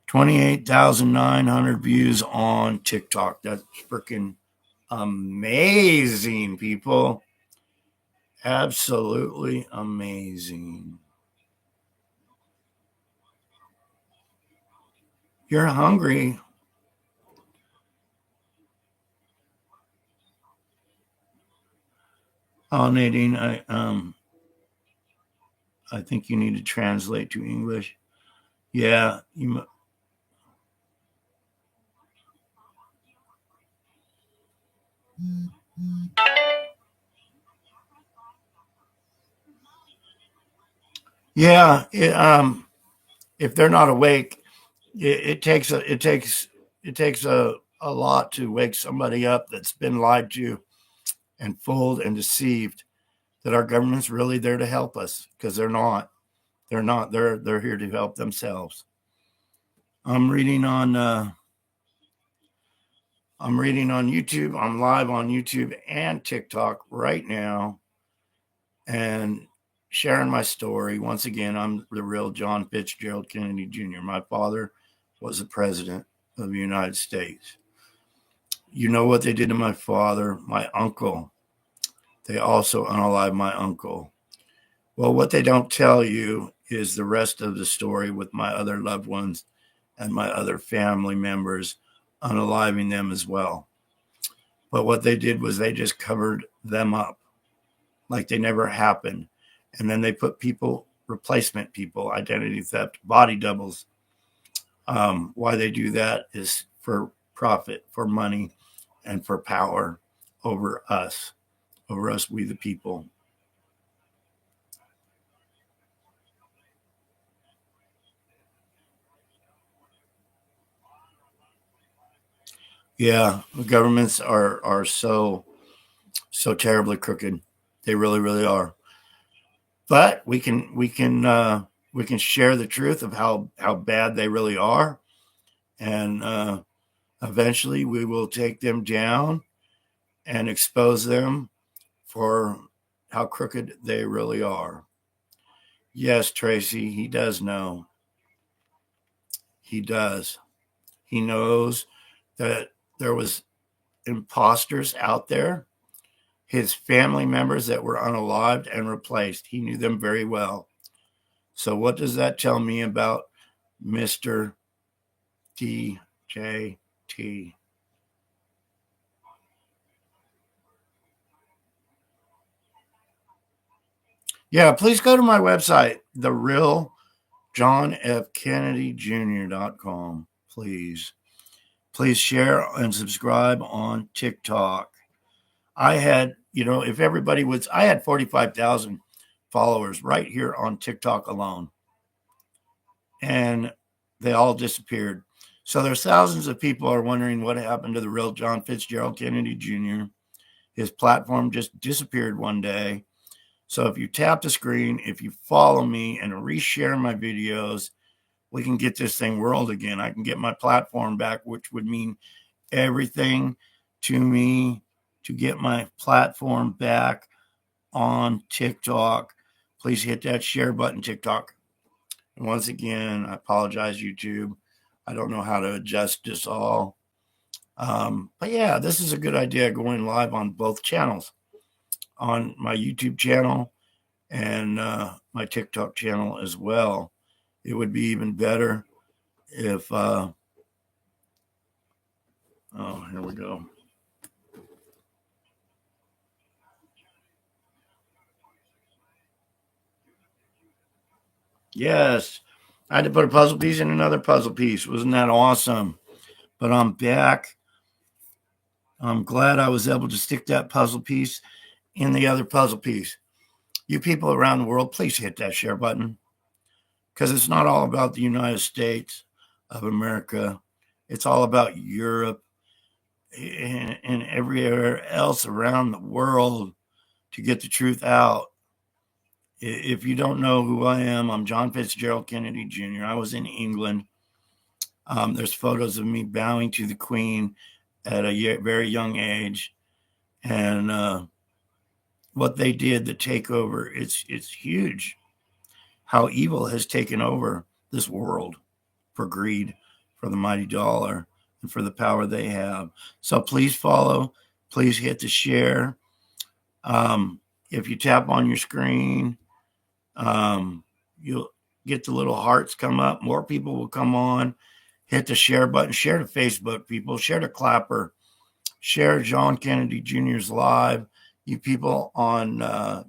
28,900 views on TikTok. That's freaking amazing, people. Absolutely amazing. You're hungry. Oh, Nadine, I think you need to translate to English. Yeah, you. Yeah, if they're not awake, it takes a lot to wake somebody up that's been lied to and fooled and deceived. That our government's really there to help us, because they're not. They're not. They're here to help themselves. I'm reading on YouTube. I'm live on YouTube and TikTok right now, and sharing my story. Once again, I'm the real John Fitzgerald Kennedy Jr. My father was the president of the United States. You know what they did to my father, my uncle. They also unalived my uncle. Well, what they don't tell you is the rest of the story with my other loved ones and my other family members unaliving them as well. But what they did was they just covered them up like they never happened. And then they put people, replacement people, identity theft, body doubles. Why they do that is for profit, for money, and for power over us, we the people. Yeah, the governments are so terribly crooked. They really, really are. But we can share the truth of how bad they really are, and eventually we will take them down and expose them for how crooked they really are. Yes, Tracy, he does know. He does. He knows that there was imposters out there, his family members that were unalived and replaced. He knew them very well. So what does that tell me about Mr. DJT? Yeah, please go to my website, the real John F. Kennedy Jr.com. Please. Please share and subscribe on TikTok. I had, if everybody was, I had 45,000 followers right here on TikTok alone, and they all disappeared. So there's thousands of people are wondering what happened to the real John Fitzgerald Kennedy Jr. His platform just disappeared one day. So if you tap the screen, if you follow me and reshare my videos, we can get this thing world again. I can get my platform back, which would mean everything to me to get my platform back on TikTok. Please hit that share button, TikTok. And once again, I apologize, YouTube. I don't know how to adjust this all. But yeah, this is a good idea, going live on both channels, on my YouTube channel and my TikTok channel as well. It would be even better if, oh, here we go. Yes, I had to put a puzzle piece in another puzzle piece. Wasn't that awesome? But I'm back. I'm glad I was able to stick that puzzle piece in the other puzzle piece. You people around the world, please hit that share button, because it's not all about the United States of America. It's all about Europe and everywhere else around the world to get the truth out. If you don't know who I am, I'm John Fitzgerald Kennedy Jr. I was in England There's photos of me bowing to the Queen at a very young age, and what they did, the takeover, it's huge. How evil has taken over this world for greed, for the mighty dollar, and for the power they have. So please follow. Please hit the share. If you tap on your screen, you'll get the little hearts come up. More people will come on. Hit the share button. Share to Facebook, people. Share to Clapper. Share John Kennedy Jr.'s live. You people on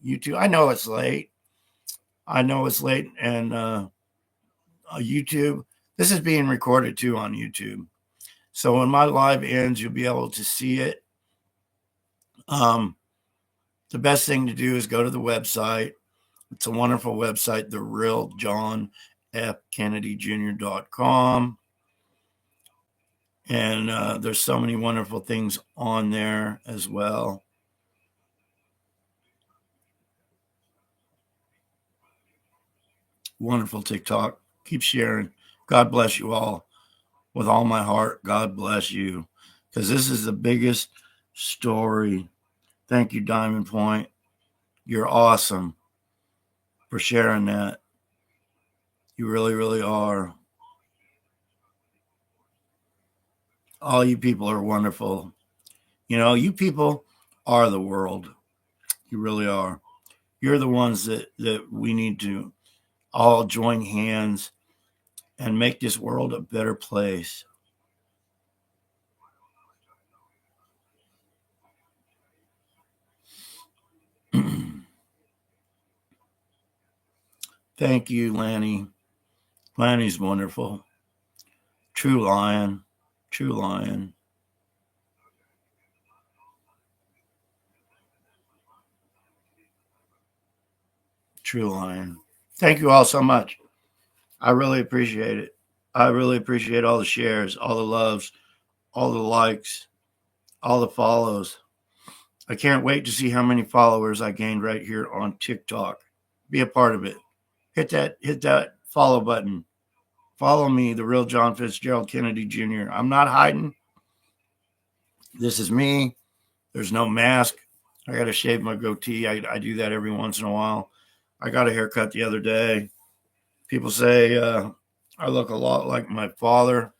YouTube. I know it's late. And YouTube. This is being recorded too on YouTube. So when my live ends, you'll be able to see it. The best thing to do is go to the website. It's a wonderful website, therealjohnfkennedyjr.com. And there's so many wonderful things on there as well. Wonderful TikTok. Keep sharing. God bless you all. With all my heart, God bless you. Because this is the biggest story. Thank you, Diamond Point. You're awesome for sharing that. You really, really are. All you people are wonderful. You know, you people are the world. You really are. You're the ones that we need to all join hands and make this world a better place. Thank you, Lanny. Lanny's wonderful. True lion. True lion. True lion. Thank you all so much. I really appreciate it. I really appreciate all the shares, all the loves, all the likes, all the follows. I can't wait to see how many followers I gained right here on TikTok. Be a part of it. Hit that follow button. Follow me, the real John Fitzgerald Kennedy Jr. I'm not hiding. This is me. There's no mask. I got to shave my goatee. I do that every once in a while. I got a haircut the other day. People say I look a lot like my father.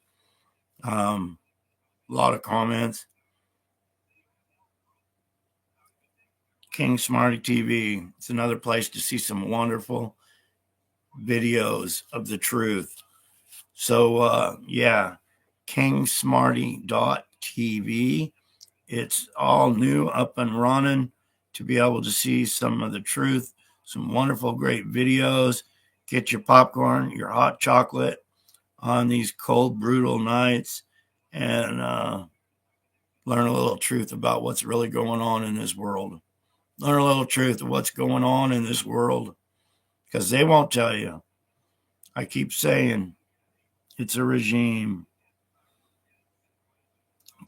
A lot of comments. King Smarty TV. It's another place to see some wonderful videos of the truth. So, yeah, kingsmarty.tv. It's all new, up and running to be able to see some of the truth, some wonderful, great videos. Get your popcorn, your hot chocolate on these cold, brutal nights and learn a little truth about what's really going on in this world. Learn a little truth of what's going on in this world because they won't tell you. I keep saying it's a regime.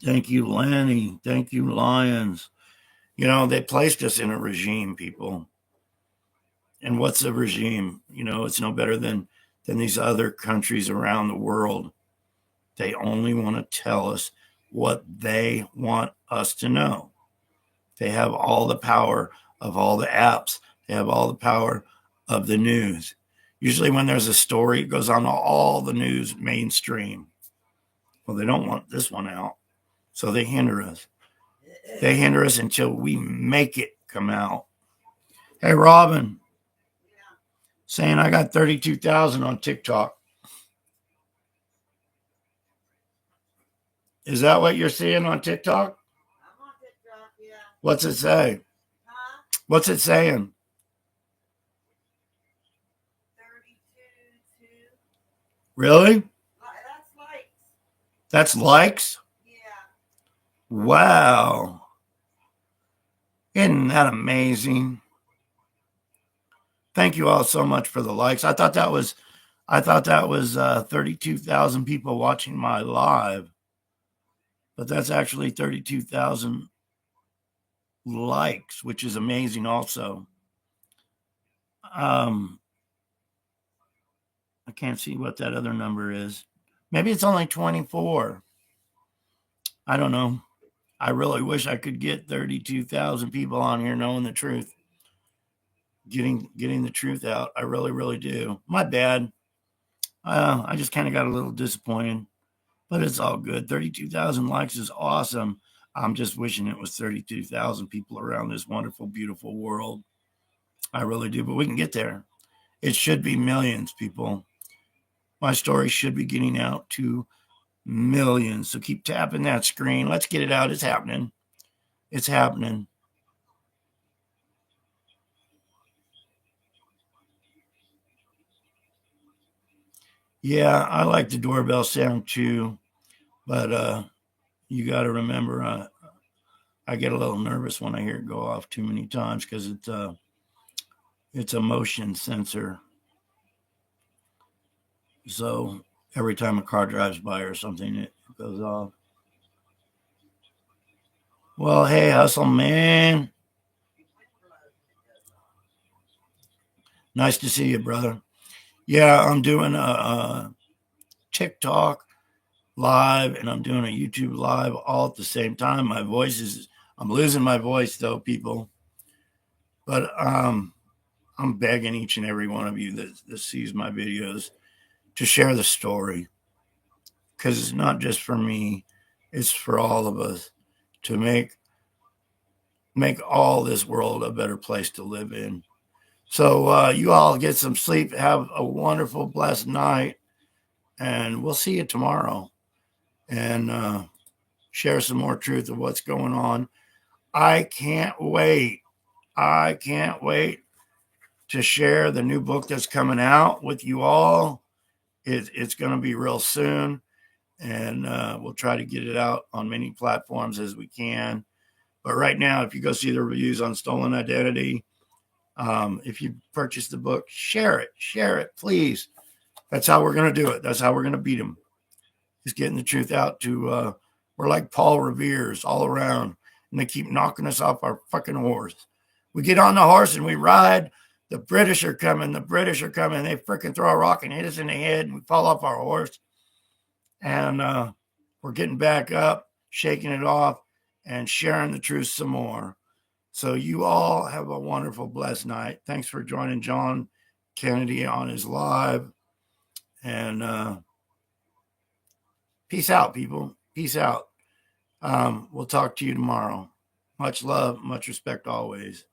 Thank you, Lanny. Thank you, Lions. You know, they placed us in a regime, people. And what's a regime? You know, it's no better than these other countries around the world. They only want to tell us what they want us to know. They have all the power of all the apps. They have all the power of the news. Usually when there's a story, it goes on all the news mainstream. Well, they don't want this one out. So they hinder us. They hinder us until we make it come out. Hey, Robin, saying I got 32,000 on TikTok. Is that what you're seeing on TikTok?
I'm on TikTok, yeah.
What's it say?
Huh?
What's it saying?
32, 2.
Really?
That's likes.
That's likes?
Yeah.
Wow. Isn't that amazing? Thank you all so much for the likes. I thought that was 32,000 people watching my live, but that's actually 32,000 likes, which is amazing also. I can't see what that other number is. Maybe it's only 24. I don't know. I really wish I could get 32,000 people on here knowing the truth, getting the truth out. I really, really do. My bad. I just kind of got a little disappointed, but it's all good. 32,000 likes is awesome. I'm just wishing it was 32,000 people around this wonderful, beautiful world. I really do, but we can get there. It should be millions, people. My story should be getting out to millions. So keep tapping that screen. Let's get it out. It's happening. It's happening. Yeah, I like the doorbell sound too, but you got to remember, I get a little nervous when I hear it go off too many times because it's a motion sensor. So every time a car drives by or something, it goes off. Well, hey, hustle man. Nice to see you, brother. Yeah, I'm doing a TikTok live and I'm doing a YouTube live all at the same time. I'm losing my voice though, people. But I'm begging each and every one of you that sees my videos to share the story because it's not just for me, it's for all of us to make all this world a better place to live in. So you all get some sleep, have a wonderful, blessed night, and we'll see you tomorrow and share some more truth of what's going on. I can't wait. I can't wait to share the new book that's coming out with you all. It's going to be real soon, and we'll try to get it out on many platforms as we can. But right now, if you go see the reviews on Stolen Identity, if you purchase the book, share it, please. That's how we're going to do it. That's how we're going to beat them. Just getting the truth out to, we're like Paul Revere's all around, and they keep knocking us off our fucking horse. We get on the horse and we ride. The British are coming. They freaking throw a rock and hit us in the head, and we fall off our horse. And we're getting back up, shaking it off, and sharing the truth some more. So you all have a wonderful, blessed night. Thanks for joining John Kennedy on his live. And peace out, people. Peace out. We'll talk to you tomorrow. Much love, much respect always.